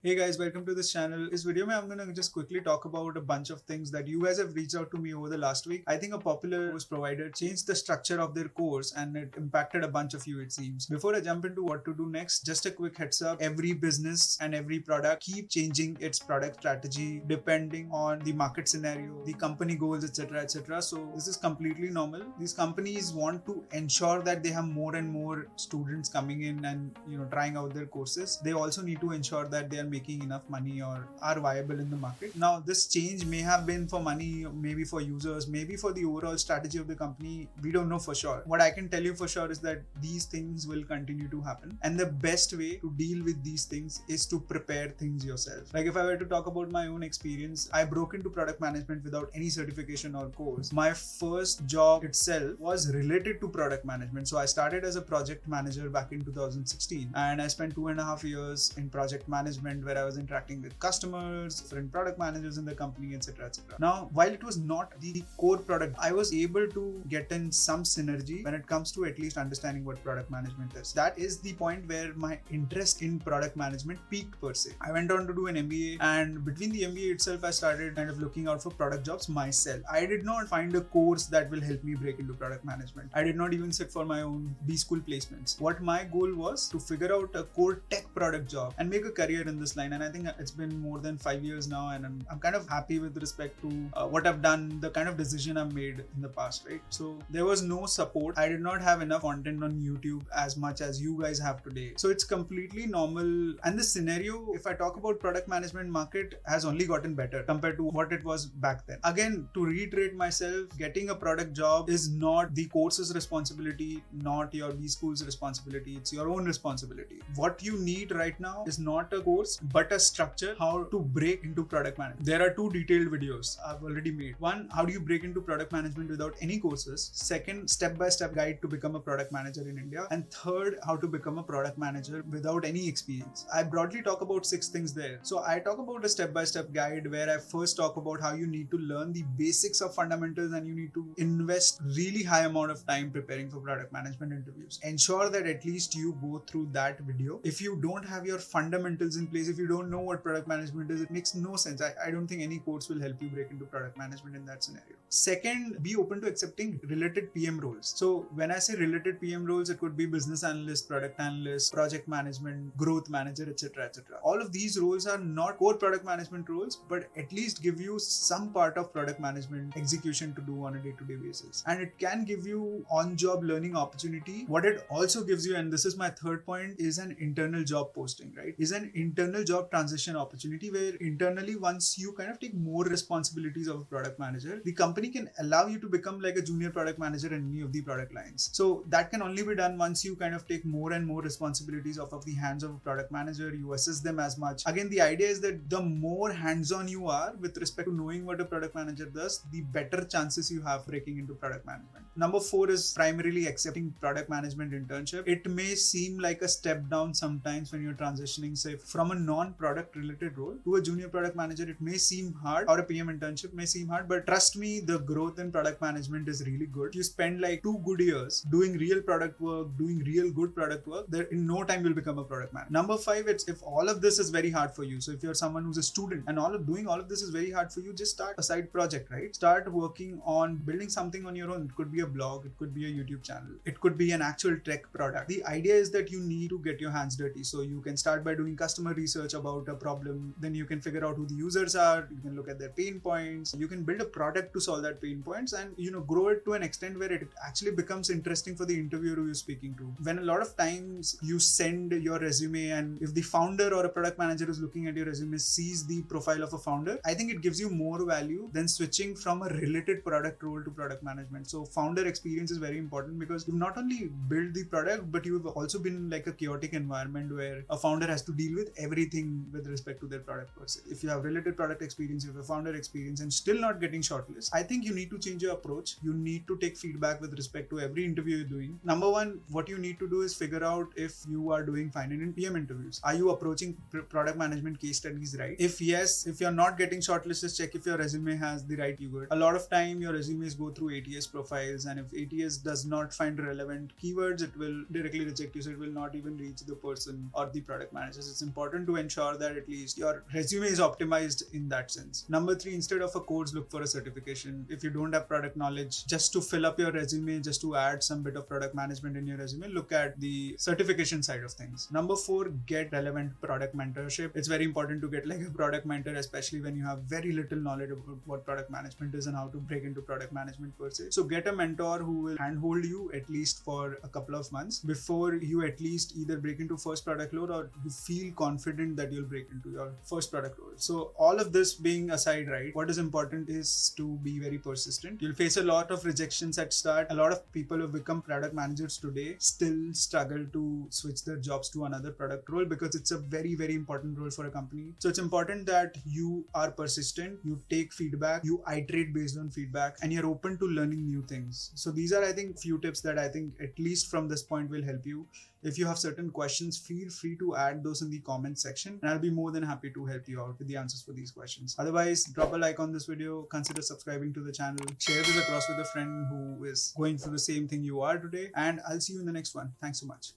Hey guys, welcome to this channel. इस video में I'm gonna just quickly talk about a bunch of things that you guys have reached out to me over the last week. I think a popular course provider changed the structure of their course and it impacted a bunch of you, it seems. Before I jump into what to do next, just a quick heads up. Every business and every product keep changing its product strategy depending on the market scenario, the company goals, etc. etc. So this is completely normal. These companies want to ensure that they have more and more students coming in and trying out their courses. They also need to ensure that they are making enough money or are viable in the market. Now, this change may have been for money, maybe for users, maybe for the overall strategy of the company. We don't know for sure. What I can tell you for sure is that these things will continue to happen. And the best way to deal with these things is to prepare things yourself. Like if I were to talk about my own experience, I broke into product management without any certification or course. My first job itself was related to product management. So I started as a project manager back in 2016 and I spent 2.5 years in project management where I was interacting with customers, different product managers in the company, etc. etc. Now, while it was not the core product, I was able to get in some synergy when it comes to at least understanding what product management is. That is the point where my interest in product management peaked per se. I went on to do an MBA, and between the MBA itself, I started kind of looking out for product jobs myself. I did not find a course that will help me break into product management. I did not even sit for my own B school placements. What my goal was to figure out a core tech product job and make a career in this line. And I think it's been more than 5 years now, and I'm kind of happy with respect to what I've done, the kind of decision I've made in the past, right? So there was no support. I did not have enough content on YouTube as much as you guys have today. So it's completely normal. And the scenario, if I talk about product management market, has only gotten better compared to what it was back then. Again, to reiterate myself, getting a product job is not the course's responsibility, not your B school's responsibility. It's your own responsibility. What you need right now is not a course, but a structure how to break into product management. There are 2 detailed videos I've already made. One, how do you break into product management without any courses? Second, step-by-step guide to become a product manager in India. And third, how to become a product manager without any experience. I broadly talk about 6 things there. So I talk about a step-by-step guide where I first talk about how you need to learn the basics of fundamentals and you need to invest really high amount of time preparing for product management interviews. Ensure that at least you go through that video. If you don't have your fundamentals in place, if you don't know what product management is, it makes no sense. I don't think any course will help you break into product management in that scenario. Second, be open to accepting related PM roles. So when I say related PM roles, it could be business analyst, product analyst, project management, growth manager, etc. etc. All of these roles are not core product management roles, but at least give you some part of product management execution to do on a day-to-day basis. And it can give you on-job learning opportunity. What it also gives you, and this is my third point, is an internal job posting, right? Is an internal job transition opportunity where internally, once you kind of take more responsibilities of a product manager, the company can allow you to become like a junior product manager in any of the product lines. So that can only be done once you kind of take more and more responsibilities off of the hands of a product manager. You assist them as much. Again, the idea is that the more hands-on you are with respect to knowing what a product manager does, the better chances you have breaking into product management. Number 4 is primarily accepting product management internship. It may seem like a step down sometimes when you're transitioning, say, from a non-product related role to a junior product manager. It may seem hard, or a PM internship may seem hard, but trust me, the growth in product management is really good. You spend like 2 good years doing real product work, doing real good product work, there in no time you'll become a product manager. Number 5, it's if all of this is very hard for you. So if you're someone who's a student and doing all of this is very hard for you, just start a side project, right? Start working on building something on your own. It could be a blog, it could be a YouTube channel, it could be an actual tech product. The idea is that you need to get your hands dirty. So you can start by doing customer research about a problem. Then you can figure out who the users are. You can look at their pain points. You can build a product to solve that pain points and grow it to an extent where it actually becomes interesting for the interviewer who you're speaking to. When a lot of times you send your resume and if the founder or a product manager who's looking at your resume sees the profile of a founder, I think it gives you more value than switching from a related product role to product management. So founder experience is very important because you've not only built the product, but you've also been in like a chaotic environment where a founder has to deal with everything with respect to their product per se. If you have related product experience, you have a founder experience and still not getting shortlisted, I think you need to change your approach. You need to take feedback with respect to every interview you're doing. Number 1, what you need to do is figure out if you are doing fine in PM interviews. Are you approaching product management case studies right? If yes, if you're not getting shortlisted, check if your resume has the right keyword. A lot of time your resumes go through ATS profiles, and if ATS does not find relevant keywords, it will directly reject you. So it will not even reach the person or the product managers. It's important to ensure that at least your resume is optimized in that sense. Number 3, instead of a course, look for a certification. If you don't have product knowledge, just to fill up your resume, just to add some bit of product management in your resume, look at the certification side of things. Number 4, get relevant product mentorship. It's very important to get like a product mentor, especially when you have very little knowledge about what product management is and how to break into product management per se. So get a mentor who will handhold you at least for a couple of months before you at least either break into first product role or you feel confident that you'll break into your first product role. So all of this being aside, right, what is important is to be very persistent. You'll face a lot of rejections at start. A lot of people who become product managers today still struggle to switch their jobs to another product role because it's a very, very important role for a company. So it's important that you are persistent, you take feedback, you iterate based on feedback, and you're open to learning new things. So these are, I think, few tips that I think at least from this point will help you. If you have certain questions, feel free to add those in the comment section and I'll be more than happy to help you out with the answers for these questions. Otherwise, drop a like on this video, consider subscribing to the channel, share this across with a friend who is going through the same thing you are today, and I'll see you in the next one. Thanks so much.